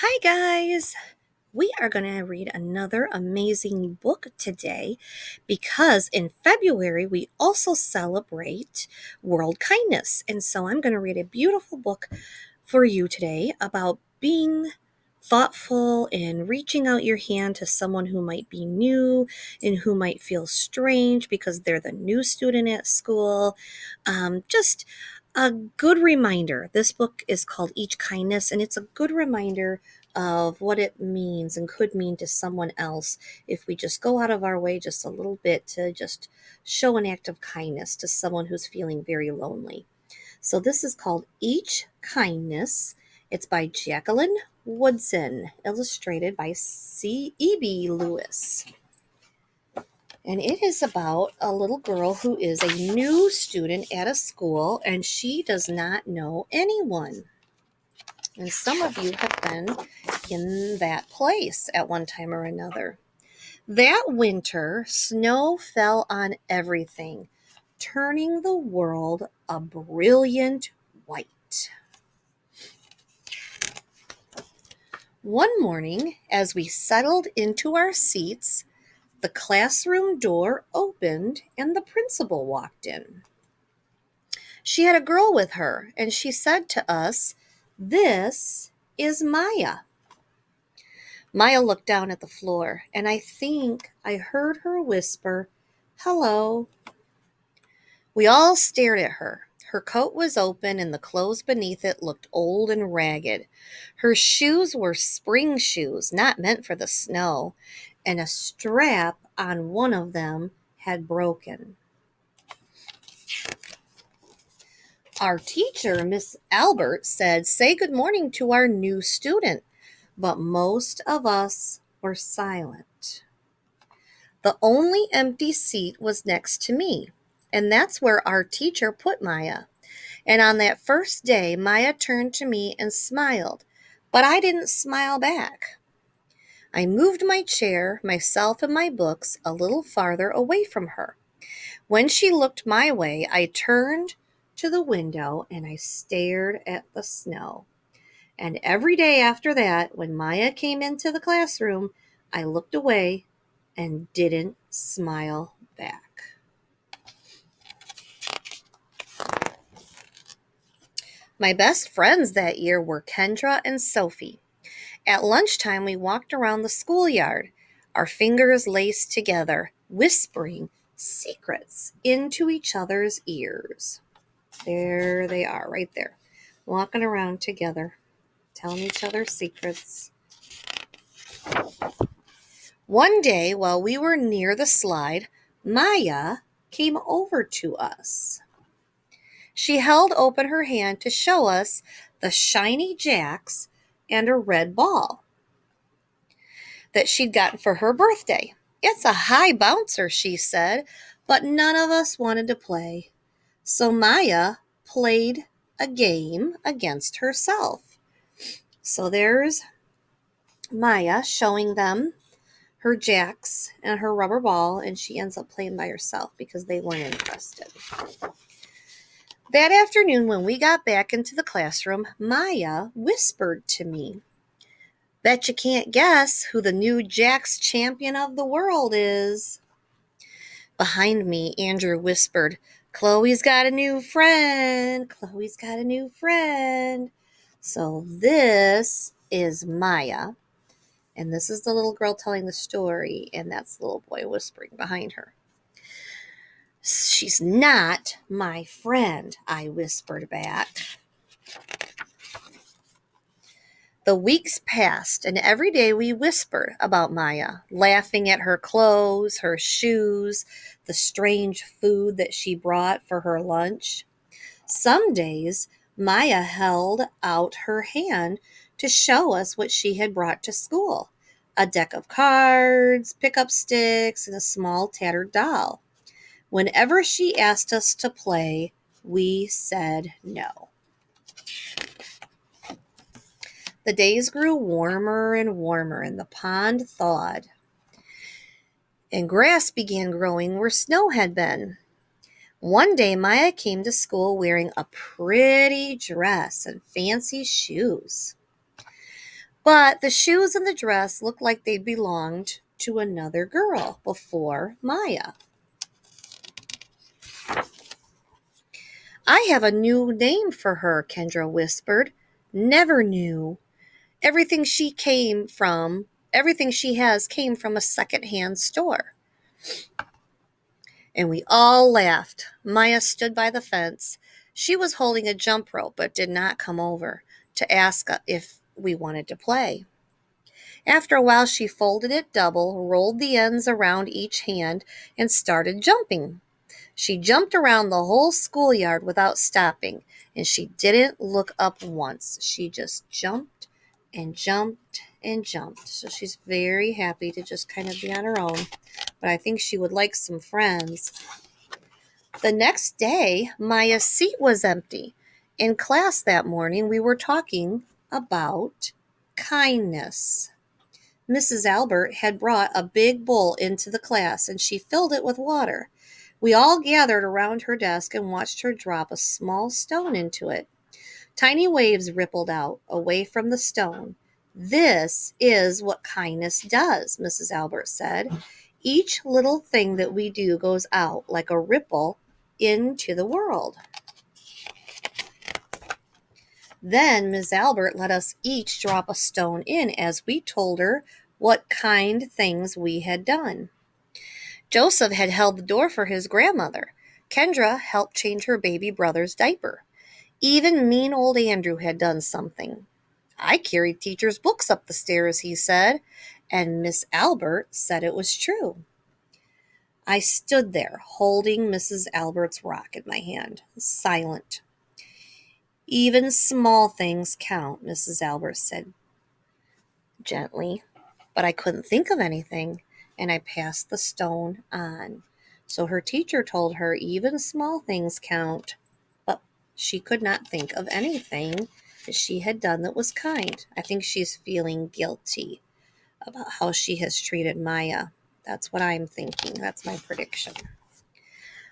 Hi, guys. We are going to read another amazing book today because in February we also celebrate World Kindness. And so I'm going to read a beautiful book for you today about being thoughtful and reaching out your hand to someone who might be new and who might feel strange because they're the new student at school. Just a good reminder. This book is called Each Kindness, and it's a good reminder of what it means and could mean to someone else if we just go out of our way just a little bit to just show an act of kindness to someone who's feeling very lonely. So this is called Each Kindness. It's by Jacqueline Woodson, illustrated by C.E.B. Lewis. And it is about a little girl who is a new student at a school and she does not know anyone. And some of you have been in that place at one time or another. That winter, snow fell on everything, turning the world a brilliant white. One morning, as we settled into our seats, the classroom door opened and the principal walked in. She had a girl with her, and she said to us, "This is Maya." Maya looked down at the floor, and I think I heard her whisper, "Hello." We all stared at her. Her coat was open, and the clothes beneath it looked old and ragged. Her shoes were spring shoes, not meant for the snow, and a strap on one of them had broken. Our teacher, Miss Albert, said, "Say good morning to our new student," but most of us were silent. The only empty seat was next to me, and that's where our teacher put Maya. And on that first day, Maya turned to me and smiled, but I didn't smile back. I moved my chair, myself, and my books a little farther away from her. When she looked my way, I turned to the window and I stared at the snow. And every day after that, when Maya came into the classroom, I looked away and didn't smile back. My best friends that year were Kendra and Sophie. At lunchtime, we walked around the schoolyard, our fingers laced together, whispering secrets into each other's ears. There they are, right there, walking around together, telling each other secrets. One day, while we were near the slide, Maya came over to us. She held open her hand to show us the shiny jacks and a red ball that she'd gotten for her birthday. "It's a high bouncer," she said, but none of us wanted to play. So Maya played a game against herself. So there's Maya showing them her jacks and her rubber ball, and she ends up playing by herself because they weren't interested. That afternoon, when we got back into the classroom, Maya whispered to me, "Bet you can't guess who the new Jacks champion of the world is." Behind me, Andrew whispered, "Chloe's got a new friend. Chloe's got a new friend." So this is Maya, and this is the little girl telling the story, and that's the little boy whispering behind her. "She's not my friend," I whispered back. The weeks passed, and every day we whispered about Maya, laughing at her clothes, her shoes, the strange food that she brought for her lunch. Some days, Maya held out her hand to show us what she had brought to school: a deck of cards, pickup sticks, and a small tattered doll. Whenever she asked us to play, we said no. The days grew warmer and warmer, and the pond thawed, and grass began growing where snow had been. One day, Maya came to school wearing a pretty dress and fancy shoes. But the shoes and the dress looked like they belonged to another girl before Maya. I have a new name for her, Kendra whispered. Never knew. Everything she came from, everything she has came from a secondhand store. And we all laughed. Maya stood by the fence. She was holding a jump rope but did not come over to ask if we wanted to play. After a while, she folded it double, rolled the ends around each hand, and started jumping. She jumped around the whole schoolyard without stopping, and she didn't look up once. She just jumped and jumped and jumped. So she's very happy to just kind of be on her own, but I think she would like some friends. The next day, Maya's seat was empty. In class that morning, we were talking about kindness. Mrs. Albert had brought a big bowl into the class and she filled it with water. We all gathered around her desk and watched her drop a small stone into it. Tiny waves rippled out away from the stone. This is what kindness does, Mrs. Albert said. Each little thing that we do goes out like a ripple into the world. Then Miss Albert let us each drop a stone in as we told her what kind things we had done. Joseph had held the door for his grandmother. Kendra helped change her baby brother's diaper. Even mean old Andrew had done something. I carried teacher's books up the stairs, he said, and Miss Albert said it was true. I stood there, holding Mrs. Albert's rock in my hand, silent. Even small things count, Mrs. Albert said gently, but I couldn't think of anything, and I passed the stone on. So her teacher told her even small things count, but she could not think of anything that she had done that was kind. I think she's feeling guilty about how she has treated Maya. That's what I'm thinking. That's my prediction.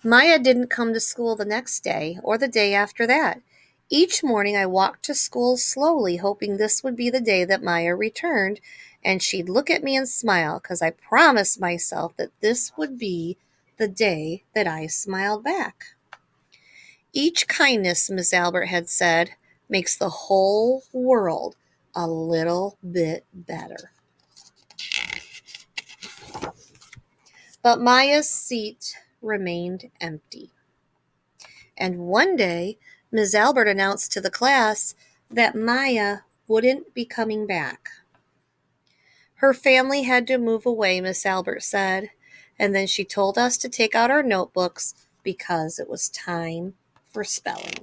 Maya didn't come to school the next day or the day after that. Each morning I walked to school slowly, hoping this would be the day that Maya returned, and she'd look at me and smile, because I promised myself that this would be the day that I smiled back. Each kindness, Miss Albert had said, makes the whole world a little bit better. But Maya's seat remained empty. And one day, Ms. Albert announced to the class that Maya wouldn't be coming back. Her family had to move away, Miss Albert said, and then she told us to take out our notebooks because it was time for spelling.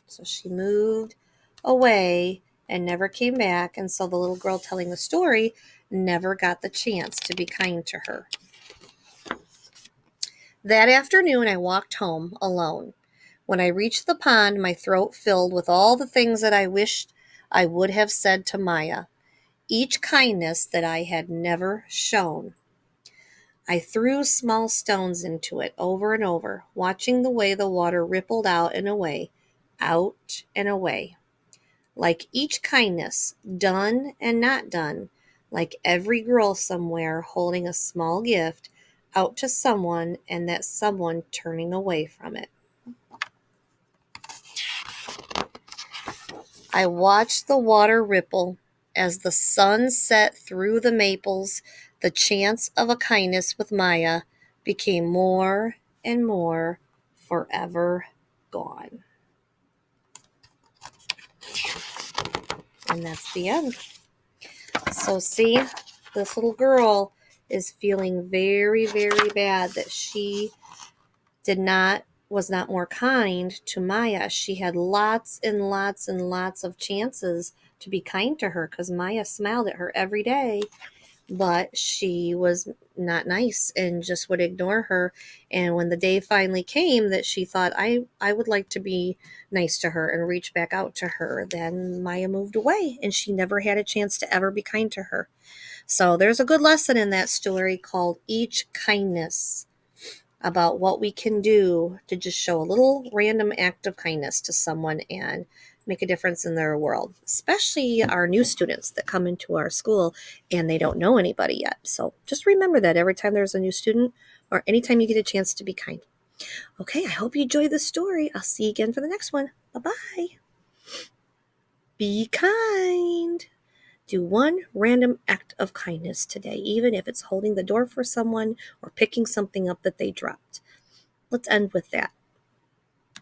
So she moved away and never came back, and so the little girl telling the story never got the chance to be kind to her. That afternoon, I walked home alone. When I reached the pond, my throat filled with all the things that I wished I would have said to Maya, each kindness that I had never shown. I threw small stones into it over and over, watching the way the water rippled out and away, like each kindness, done and not done, like every girl somewhere holding a small gift out to someone and that someone turning away from it. I watched the water ripple as the sun set through the maples. The chance of a kindness with Maya became more and more forever gone. And that's the end. So see, this little girl is feeling very, very bad that she was not more kind to Maya. She had lots and lots and lots of chances to be kind to her because Maya smiled at her every day, but she was not nice and just would ignore her. And when the day finally came that she thought, I would like to be nice to her and reach back out to her, then Maya moved away and she never had a chance to ever be kind to her. So there's a good lesson in that story called Each Kindness, about what we can do to just show a little random act of kindness to someone and make a difference in their world, especially our new students that come into our school and they don't know anybody yet. So just remember that every time there's a new student or anytime you get a chance to be kind. Okay, I hope you enjoyed the story. I'll see you again for the next one. Bye-bye. Be kind. Do one random act of kindness today, even if it's holding the door for someone or picking something up that they dropped. Let's end with that.